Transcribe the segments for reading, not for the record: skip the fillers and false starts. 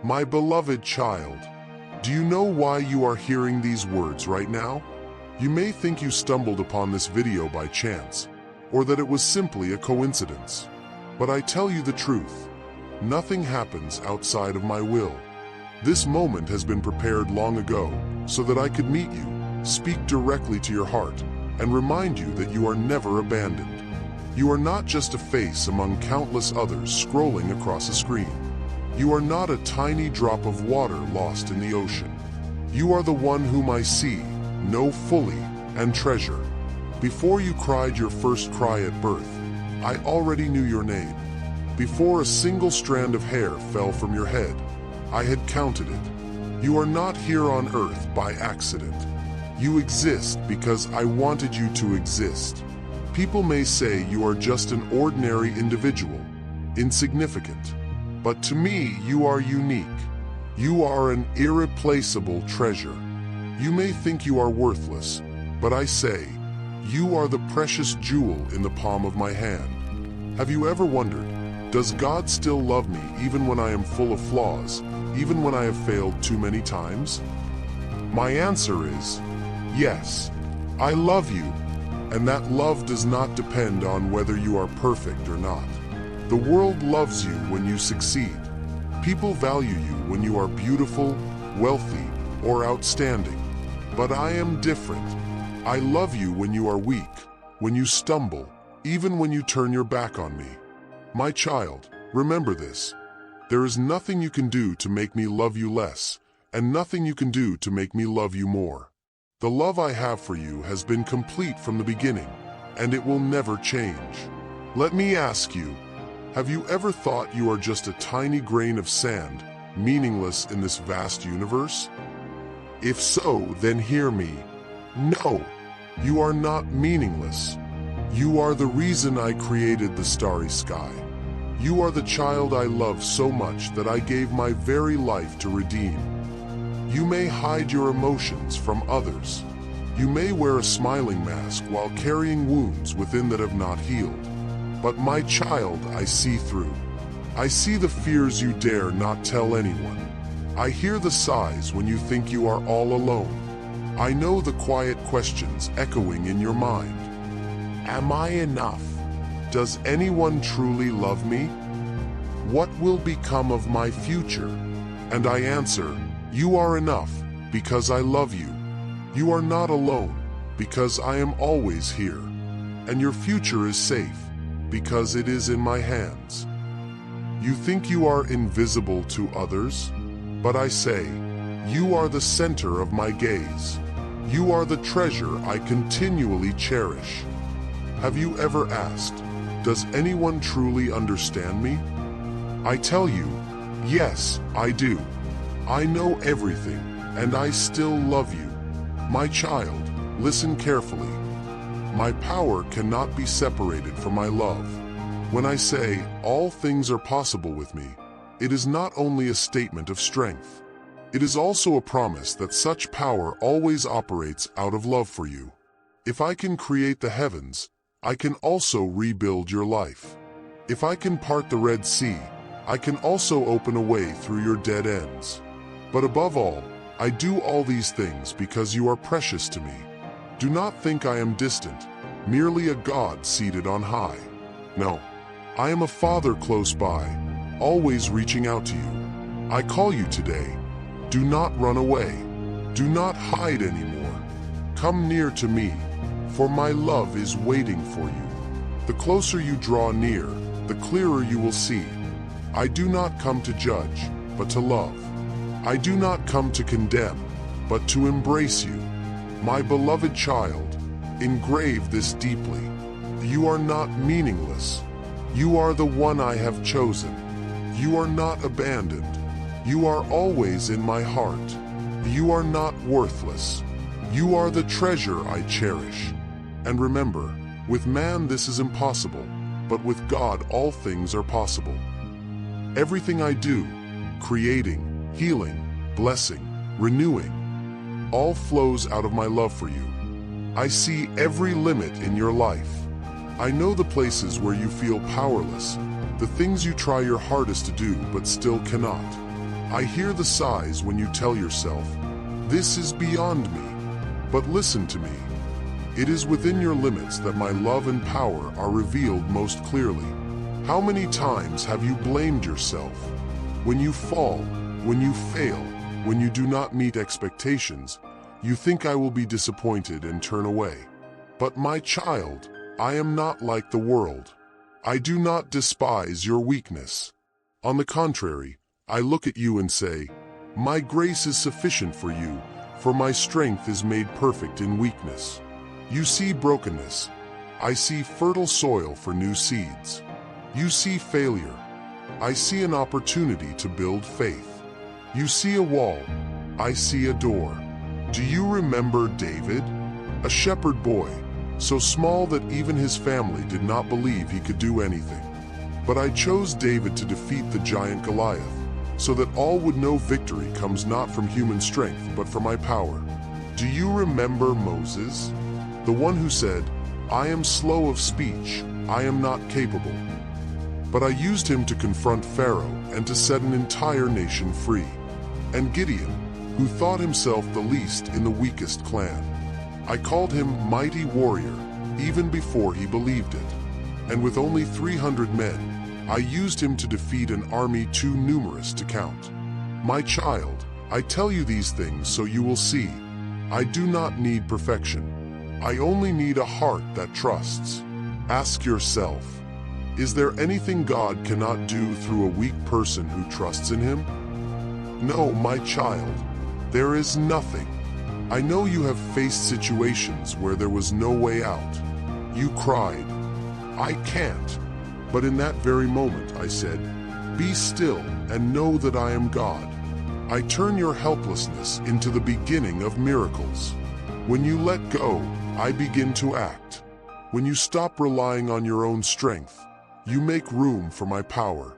My beloved child, do you know why you are hearing these words right now? You may think you stumbled upon this video by chance, or that it was simply a coincidence. But I tell you the truth, nothing happens outside of my will. This moment has been prepared long ago so that I could meet you, speak directly to your heart, and remind you that you are never abandoned. You are not just a face among countless others scrolling across a screen. You are not a tiny drop of water lost in the ocean. You are the one whom I see, know fully, and treasure. Before you cried your first cry at birth, I already knew your name. Before a single strand of hair fell from your head, I had counted it. You are not here on earth by accident. You exist because I wanted you to exist. People may say you are just an ordinary individual, insignificant. But to me, you are unique. You are an irreplaceable treasure. You may think you are worthless, but I say, you are the precious jewel in the palm of my hand. Have you ever wondered, does God still love me even when I am full of flaws, even when I have failed too many times? My answer is, yes, I love you, and that love does not depend on whether you are perfect or not. The world loves you when you succeed. People value you when you are beautiful, wealthy, or outstanding. But I am different. I love you when you are weak, when you stumble, even when you turn your back on me. My child, remember this. There is nothing you can do to make me love you less, and nothing you can do to make me love you more. The love I have for you has been complete from the beginning, and it will never change. Let me ask you, have you ever thought you are just a tiny grain of sand, meaningless in this vast universe? If so, then hear me. No, you are not meaningless. You are the reason I created the starry sky. You are the child I love so much that I gave my very life to redeem. You may hide your emotions from others. You may wear a smiling mask while carrying wounds within that have not healed. But my child, I see through. I see the fears you dare not tell anyone. I hear the sighs when you think you are all alone. I know the quiet questions echoing in your mind. Am I enough? Does anyone truly love me? What will become of my future? And I answer, you are enough because I love you. You are not alone because I am always here. And your future is safe because it is in my hands. You think you are invisible to others, but I say, you are the center of my gaze. You are the treasure I continually cherish. Have you ever asked, does anyone truly understand me? I tell you, yes, I do. I know everything, and I still love you. My child, listen carefully. My power cannot be separated from my love. When I say, all things are possible with me, it is not only a statement of strength. It is also a promise that such power always operates out of love for you. If I can create the heavens, I can also rebuild your life. If I can part the Red Sea, I can also open a way through your dead ends. But above all, I do all these things because you are precious to me. Do not think I am distant, merely a God seated on high. No, I am a Father close by, always reaching out to you. I call you today. Do not run away. Do not hide anymore. Come near to me, for my love is waiting for you. The closer you draw near, the clearer you will see. I do not come to judge, but to love. I do not come to condemn, but to embrace you. My beloved child, engrave this deeply. You are not meaningless. You are the one I have chosen. You are not abandoned. You are always in my heart. You are not worthless. You are the treasure I cherish. And remember, with man this is impossible, but with God all things are possible. Everything I do, creating, healing, blessing, renewing, all flows out of my love for you. I see every limit in your life. I know the places where you feel powerless, the things you try your hardest to do but still cannot. I hear the sighs when you tell yourself, "This is beyond me." But listen to me. It is within your limits that my love and power are revealed most clearly. How many times have you blamed yourself? When you fall, when you fail, when you do not meet expectations, you think I will be disappointed and turn away. But my child, I am not like the world. I do not despise your weakness. On the contrary, I look at you and say, "My grace is sufficient for you, for my strength is made perfect in weakness." You see brokenness. I see fertile soil for new seeds. You see failure. I see an opportunity to build faith. You see a wall. I see a door. Do you remember David? A shepherd boy, so small that even his family did not believe he could do anything. But I chose David to defeat the giant Goliath, so that all would know victory comes not from human strength, but from my power. Do you remember Moses? The one who said, "I am slow of speech, I am not capable." But I used him to confront Pharaoh and to set an entire nation free. And Gideon, who thought himself the least in the weakest clan, I called him mighty warrior, even before he believed it. And with only 300 men, I used him to defeat an army too numerous to count. My child, I tell you these things so you will see. I do not need perfection. I only need a heart that trusts. Ask yourself, is there anything God cannot do through a weak person who trusts in him? No, my child, there is nothing. I know you have faced situations where there was no way out. You cried, "I can't." But in that very moment I said, "Be still and know that I am God." I turn your helplessness into the beginning of miracles. When you let go, I begin to act. When you stop relying on your own strength, you make room for my power.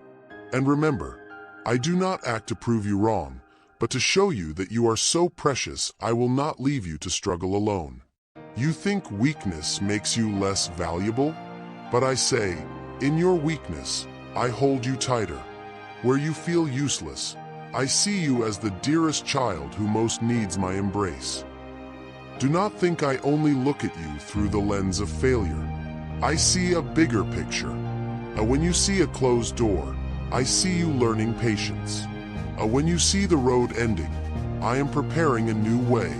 And remember, I do not act to prove you wrong, but to show you that you are so precious I will not leave you to struggle alone. You think weakness makes you less valuable? But I say, in your weakness, I hold you tighter. Where you feel useless, I see you as the dearest child who most needs my embrace. Do not think I only look at you through the lens of failure. I see a bigger picture. When you see a closed door, I see you learning patience. When you see the road ending, I am preparing a new way.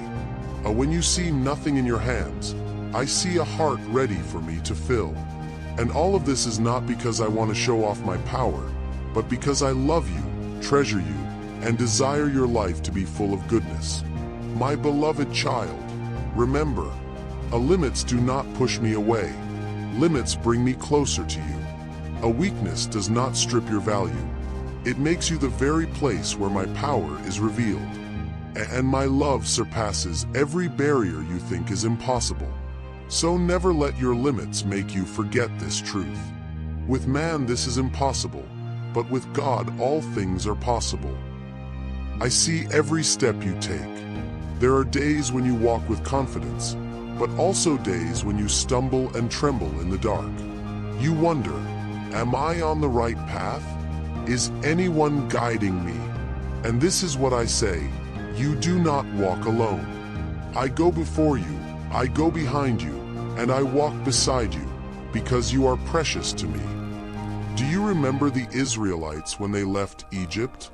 When you see nothing in your hands, I see a heart ready for me to fill. And all of this is not because I want to show off my power, but because I love you, treasure you, and desire your life to be full of goodness. My beloved child, remember, limits do not push me away. Limits bring me closer to you. A weakness does not strip your value. It makes you the very place where my power is revealed. And my love surpasses every barrier you think is impossible. So never let your limits make you forget this truth. With man this is impossible, but with God all things are possible. I see every step you take. There are days when you walk with confidence, but also days when you stumble and tremble in the dark. You wonder, am I on the right path? Is anyone guiding me? And this is what I say, you do not walk alone. I go before you, I go behind you, and I walk beside you, because you are precious to me. Do you remember the Israelites when they left Egypt?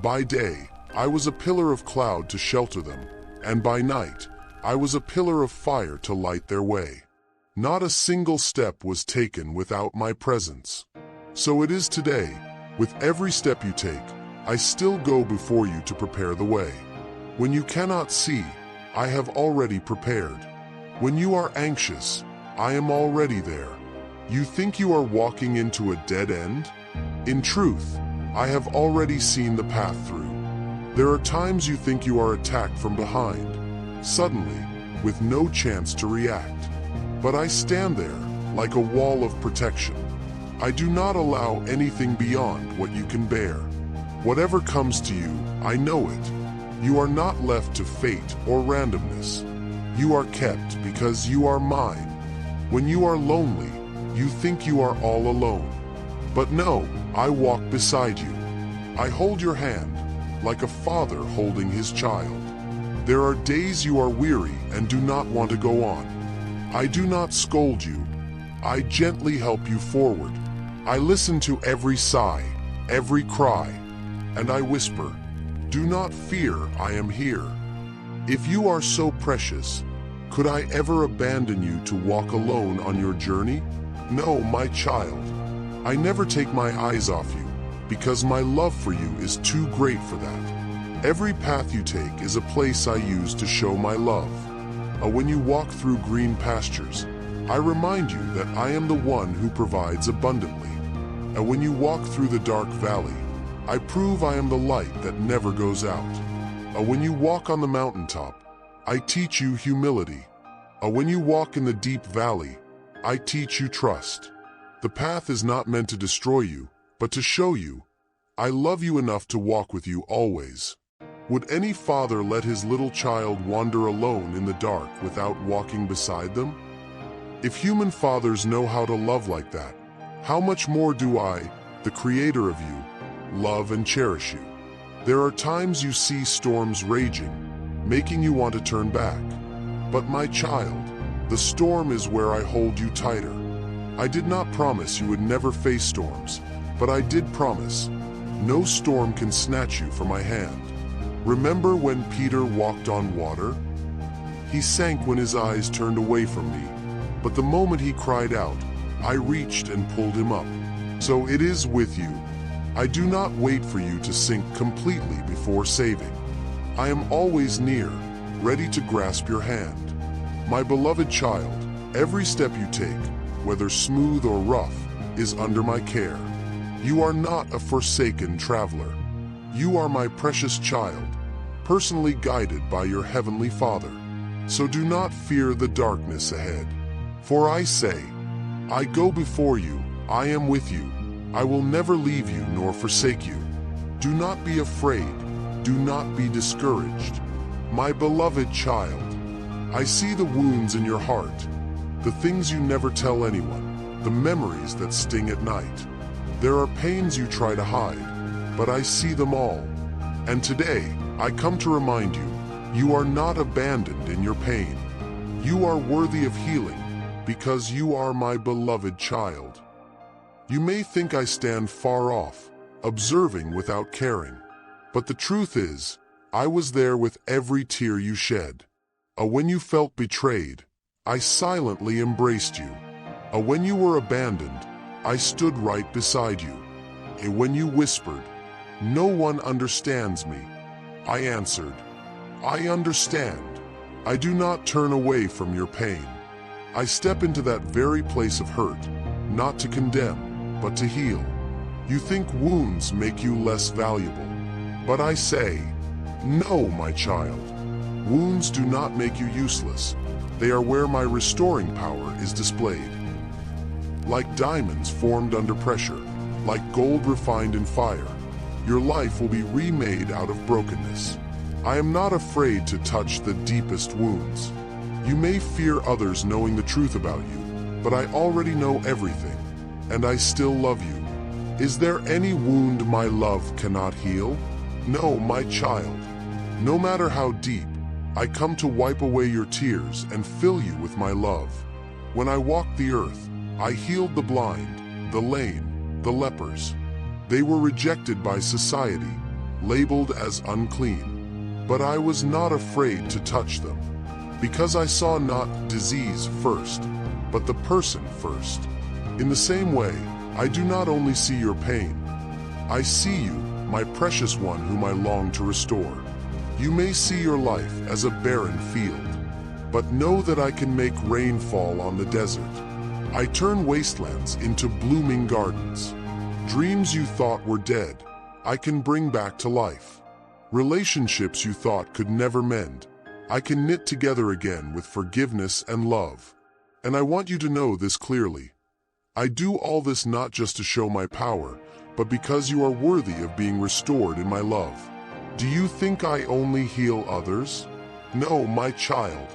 By day, I was a pillar of cloud to shelter them, and by night, I was a pillar of fire to light their way. Not a single step was taken without my presence. So it is today, with every step you take, I still go before you to prepare the way. When you cannot see, I have already prepared. When you are anxious, I am already there. You think you are walking into a dead end? In truth, I have already seen the path through. There are times you think you are attacked from behind, suddenly, with no chance to react. But I stand there, like a wall of protection. I do not allow anything beyond what you can bear. Whatever comes to you, I know it. You are not left to fate or randomness. You are kept because you are mine. When you are lonely, you think you are all alone. But no, I walk beside you. I hold your hand. like a father holding his child. There are days you are weary and do not want to go on. I do not scold you. I gently help you forward. I listen to every sigh, every cry, and I whisper, "Do not fear, I am here." If you are so precious, could I ever abandon you to walk alone on your journey? No, my child. I never take my eyes off you, because my love for you is too great for that. Every path you take is a place I use to show my love. When you walk through green pastures, I remind you that I am the one who provides abundantly. And when you walk through the dark valley, I prove I am the light that never goes out. When you walk on the mountaintop, I teach you humility. When you walk in the deep valley, I teach you trust. The path is not meant to destroy you, but to show you. I love you enough to walk with you always. Would any father let his little child wander alone in the dark without walking beside them? If human fathers know how to love like that, how much more do I, the creator of you, love and cherish you? There are times you see storms raging, making you want to turn back. But my child, the storm is where I hold you tighter. I did not promise you would never face storms, but I did promise, no storm can snatch you from my hand. Remember when Peter walked on water? He sank when his eyes turned away from me, but the moment he cried out, I reached and pulled him up. So it is with you. I do not wait for you to sink completely before saving. I am always near, ready to grasp your hand. My beloved child, every step you take, whether smooth or rough, is under my care. You are not a forsaken traveler. You are my precious child, personally guided by your heavenly Father. So do not fear the darkness ahead. For I say, I go before you, I am with you. I will never leave you nor forsake you. Do not be afraid. Do not be discouraged. My beloved child, I see the wounds in your heart, the things you never tell anyone, the memories that sting at night. There are pains you try to hide, but I see them all. And today, I come to remind you, you are not abandoned in your pain. You are worthy of healing, because you are my beloved child. You may think I stand far off, observing without caring. But the truth is, I was there with every tear you shed. When you felt betrayed, I silently embraced you. When you were abandoned, I stood right beside you. When you whispered, "No one understands me," I answered, "I understand." I do not turn away from your pain. I step into that very place of hurt, not to condemn, but to heal. You think wounds make you less valuable. But I say, no, my child. Wounds do not make you useless. They are where my restoring power is displayed. Like diamonds formed under pressure, like gold refined in fire, your life will be remade out of brokenness. I am not afraid to touch the deepest wounds. You may fear others knowing the truth about you, but I already know everything, and I still love you. Is there any wound my love cannot heal? No, my child. No matter how deep, I come to wipe away your tears and fill you with my love. When I walked the earth, I healed the blind, the lame, the lepers. They were rejected by society, labeled as unclean. But I was not afraid to touch them, because I saw not disease first, but the person first. In the same way, I do not only see your pain, I see you, my precious one whom I long to restore. You may see your life as a barren field, but know that I can make rain fall on the desert. I turn wastelands into blooming gardens. Dreams you thought were dead, I can bring back to life. Relationships you thought could never mend, I can knit together again with forgiveness and love. And I want you to know this clearly. I do all this not just to show my power, but because you are worthy of being restored in my love. Do you think I only heal others? No, my child.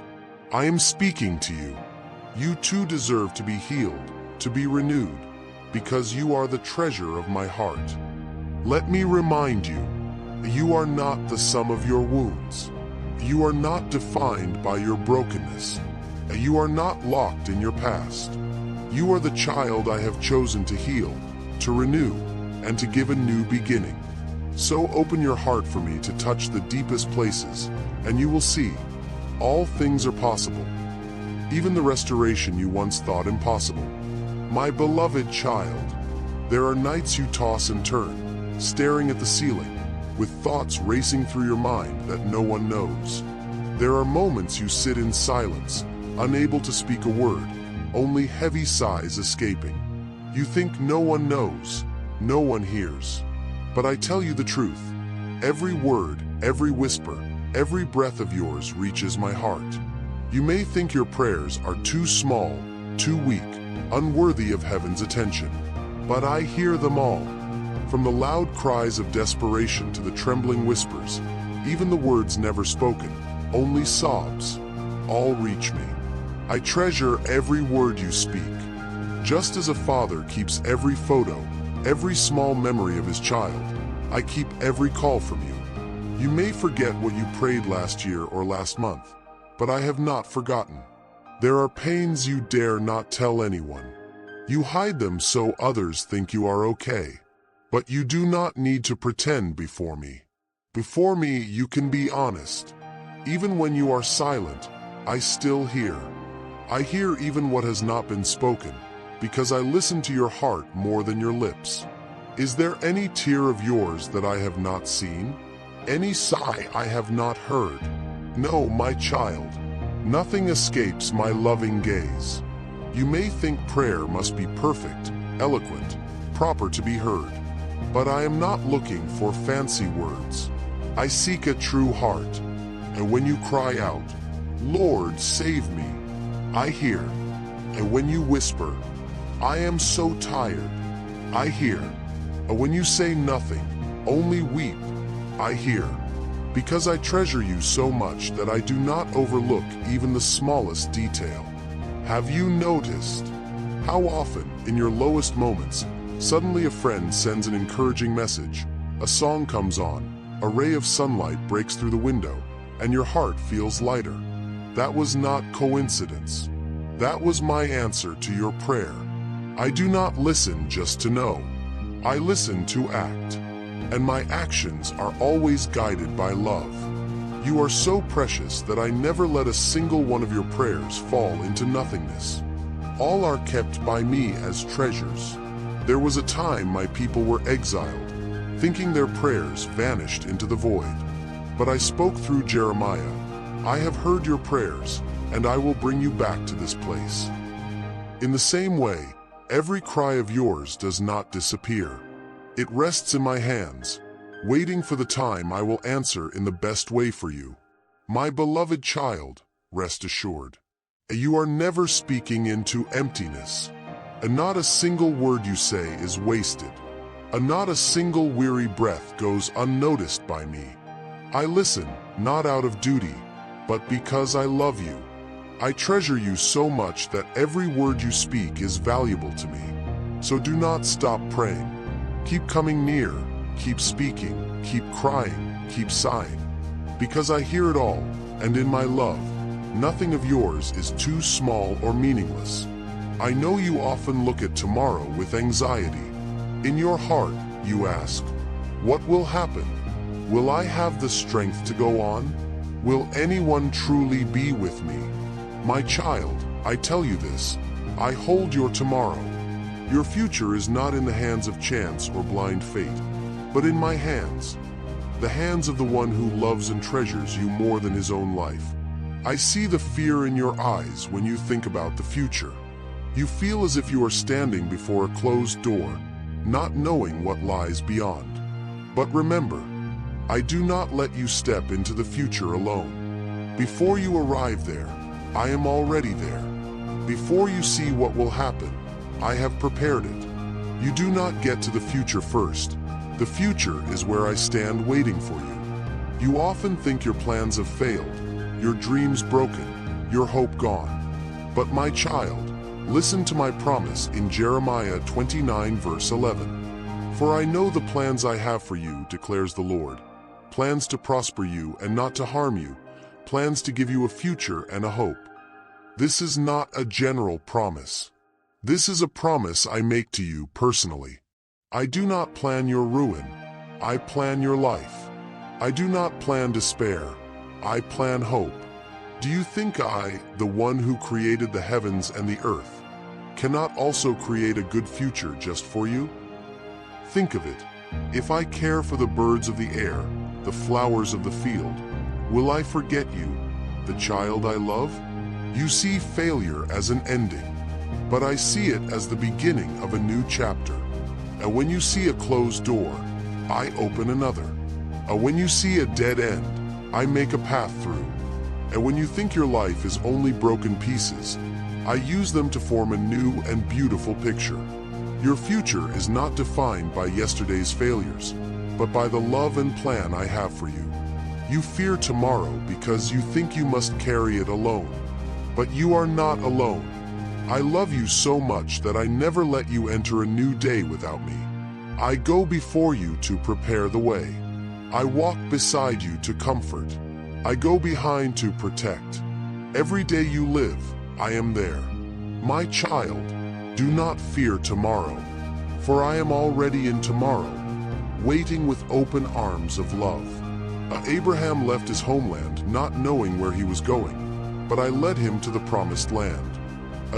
I am speaking to you. You too deserve to be healed, to be renewed, because you are the treasure of my heart. Let me remind you, You are not the sum of your wounds. You are not defined by your brokenness. You are not locked in your past. You are the child I have chosen to heal, to renew, and to give a new beginning. So open your heart for me to touch the deepest places, and you will see, all things are possible. Even the restoration you once thought impossible. My beloved child, there are nights you toss and turn, staring at the ceiling, with thoughts racing through your mind that no one knows. There are moments you sit in silence, unable to speak a word, only heavy sighs escaping. You think no one knows, no one hears. But I tell you the truth. Every word, every whisper, every breath of yours reaches my heart. You may think your prayers are too small, too weak, unworthy of heaven's attention. But I hear them all. From the loud cries of desperation to the trembling whispers, even the words never spoken, only sobs, all reach me. I treasure every word you speak. Just as a father keeps every photo, every small memory of his child, I keep every call from you. You may forget what you prayed last year or last month, but I have not forgotten. There are pains you dare not tell anyone. You hide them so others think you are okay. But you do not need to pretend before me. Before me, you can be honest. Even when you are silent, I still hear. I hear even what has not been spoken, because I listen to your heart more than your lips. Is there any tear of yours that I have not seen? Any sigh I have not heard? No, my child. Nothing escapes my loving gaze. You may think prayer must be perfect, eloquent, proper to be heard. But I am not looking for fancy words. I seek a true heart. And when you cry out, Lord, save me, I hear. And when you whisper, I am so tired, I hear. And when you say nothing, only weep, I hear. Because I treasure you so much that I do not overlook even the smallest detail. Have you noticed how often, in your lowest moments, suddenly a friend sends an encouraging message, a song comes on, a ray of sunlight breaks through the window, and your heart feels lighter? That was not coincidence. That was my answer to your prayer. I do not listen just to know. I listen to act. And my actions are always guided by love. You are so precious that I never let a single one of your prayers fall into nothingness. All are kept by me as treasures. There was a time my people were exiled, thinking their prayers vanished into the void. But I spoke through Jeremiah. I have heard your prayers, and I will bring you back to this place. In the same way, every cry of yours does not disappear. It rests in my hands, waiting for the time I will answer in the best way for you. My beloved child, rest assured. You are never speaking into emptiness. And not a single word you say is wasted. And not a single weary breath goes unnoticed by me. I listen, not out of duty, but because I love you. I treasure you so much that every word you speak is valuable to me. So do not stop praying. Keep coming near, keep speaking, keep crying, keep sighing. Because I hear it all, and in my love, nothing of yours is too small or meaningless. I know you often look at tomorrow with anxiety. In your heart, you ask, what will happen? Will I have the strength to go on? Will anyone truly be with me? My child, I tell you this, I hold your tomorrow. Your future is not in the hands of chance or blind fate, but in my hands, the hands of the one who loves and treasures you more than his own life. I see the fear in your eyes when you think about the future. You feel as if you are standing before a closed door, not knowing what lies beyond. But remember, I do not let you step into the future alone. Before you arrive there, I am already there. Before you see what will happen, I have prepared it. You do not get to the future first. The future is where I stand waiting for you. You often think your plans have failed, your dreams broken, your hope gone. But my child, listen to my promise in Jeremiah 29 verse 11. For I know the plans I have for you, declares the Lord, plans to prosper you and not to harm you, plans to give you a future and a hope. This is not a general promise. This is a promise I make to you personally. I do not plan your ruin. I plan your life. I do not plan despair. I plan hope. Do you think I, the one who created the heavens and the earth, cannot also create a good future just for you? Think of it. If I care for the birds of the air, the flowers of the field, will I forget you, the child I love? You see failure as an ending, but I see it as the beginning of a new chapter. And when you see a closed door, I open another. And when you see a dead end, I make a path through. And when you think your life is only broken pieces, I use them to form a new and beautiful picture. Your future is not defined by yesterday's failures, but by the love and plan I have for you. You fear tomorrow because you think you must carry it alone. But you are not alone. I love you so much that I never let you enter a new day without me. I go before you to prepare the way. I walk beside you to comfort. I go behind to protect. Every day you live, I am there. My child, do not fear tomorrow, for I am already in tomorrow, waiting with open arms of love. Abraham left his homeland not knowing where he was going, but I led him to the promised land.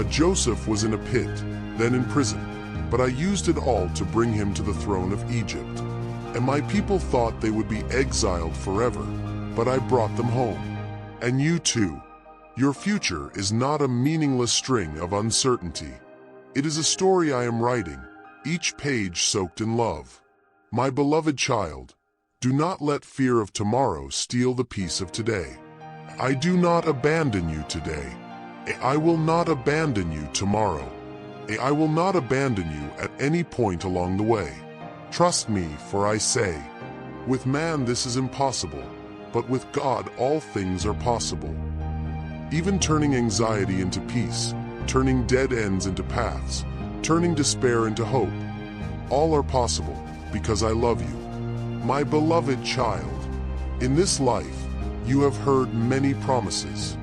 Joseph was in a pit, then in prison, but I used it all to bring him to the throne of Egypt. And my people thought they would be exiled forever, but I brought them home. And you too. Your future is not a meaningless string of uncertainty. It is a story I am writing, each page soaked in love. My beloved child, do not let fear of tomorrow steal the peace of today. I do not abandon you today. I will not abandon you tomorrow. I will not abandon you at any point along the way. Trust me, for I say, with man this is impossible, but with God all things are possible. Even turning anxiety into peace, turning dead ends into paths, turning despair into hope, all are possible because I love you. My beloved child, in this life, you have heard many promises.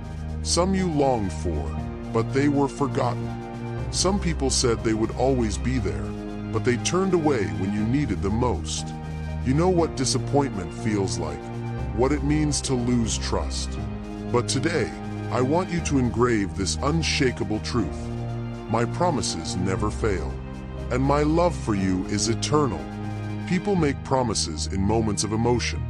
Some you longed for, but they were forgotten. Some people said they would always be there, but they turned away when you needed them most. You know what disappointment feels like, what it means to lose trust. But today, I want you to engrave this unshakable truth. My promises never fail, and my love for you is eternal. People make promises in moments of emotion,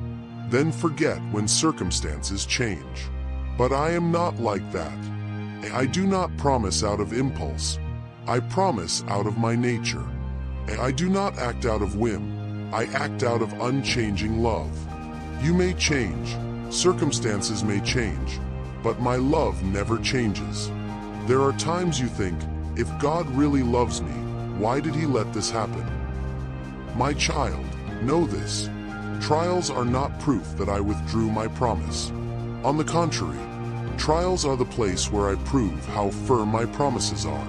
then forget when circumstances change. But I am not like that. I do not promise out of impulse. I promise out of my nature. I do not act out of whim. I act out of unchanging love. You may change, circumstances may change, but my love never changes. There are times you think, if God really loves me, why did he let this happen? My child, know this. Trials are not proof that I withdrew my promise. On the contrary, trials are the place where I prove how firm my promises are.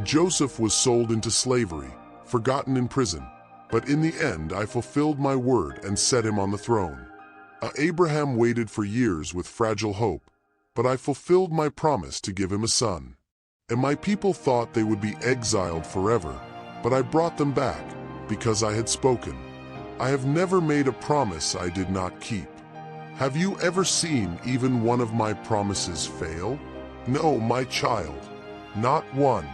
Joseph was sold into slavery, forgotten in prison, but in the end I fulfilled my word and set him on the throne. Abraham waited for years with fragile hope, but I fulfilled my promise to give him a son. And my people thought they would be exiled forever, but I brought them back because I had spoken. I have never made a promise I did not keep. Have you ever seen even one of my promises fail? No, my child, not one.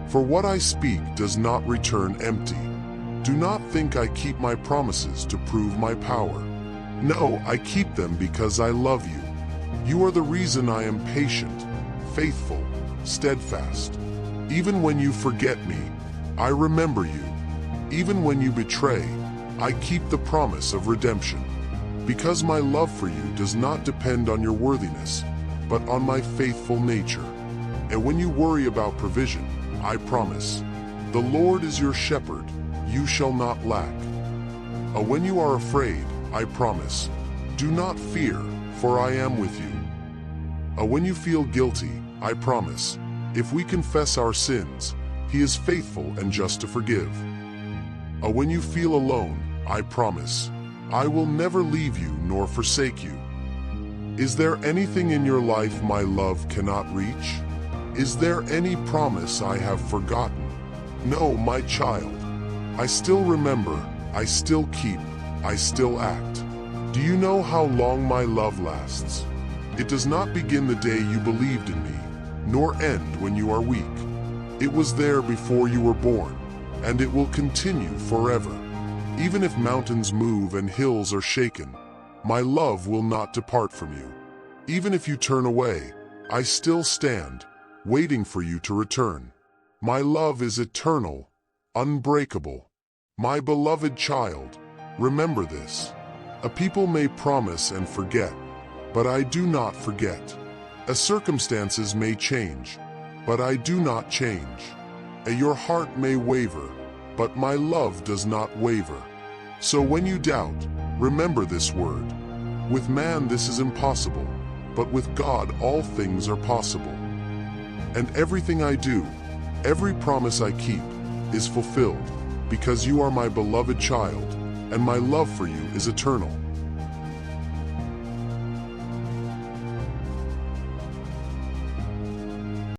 For what I speak does not return empty. Do not think I keep my promises to prove my power. No, I keep them because I love you. You are the reason I am patient, faithful, steadfast. Even when you forget me, I remember you. Even when you betray, I keep the promise of redemption. Because my love for you does not depend on your worthiness, but on my faithful nature. And when you worry about provision, I promise, the Lord is your shepherd, you shall not lack. When you are afraid, I promise, do not fear, for I am with you. When you feel guilty, I promise, if we confess our sins, he is faithful and just to forgive. When you feel alone, I promise, I will never leave you nor forsake you. Is there anything in your life my love cannot reach? Is there any promise I have forgotten? No, my child. I still remember, I still keep, I still act. Do you know how long my love lasts? It does not begin the day you believed in me, nor end when you are weak. It was there before you were born, and it will continue forever. Even if mountains move and hills are shaken, my love will not depart from you. Even if you turn away, I still stand, waiting for you to return. My love is eternal, unbreakable. My beloved child, remember this. A people may promise and forget, but I do not forget. Circumstances may change, but I do not change. Your heart may waver, but my love does not waver. So when you doubt, remember this word. With man this is impossible, but with God all things are possible. And everything I do, every promise I keep, is fulfilled, because you are my beloved child, and my love for you is eternal.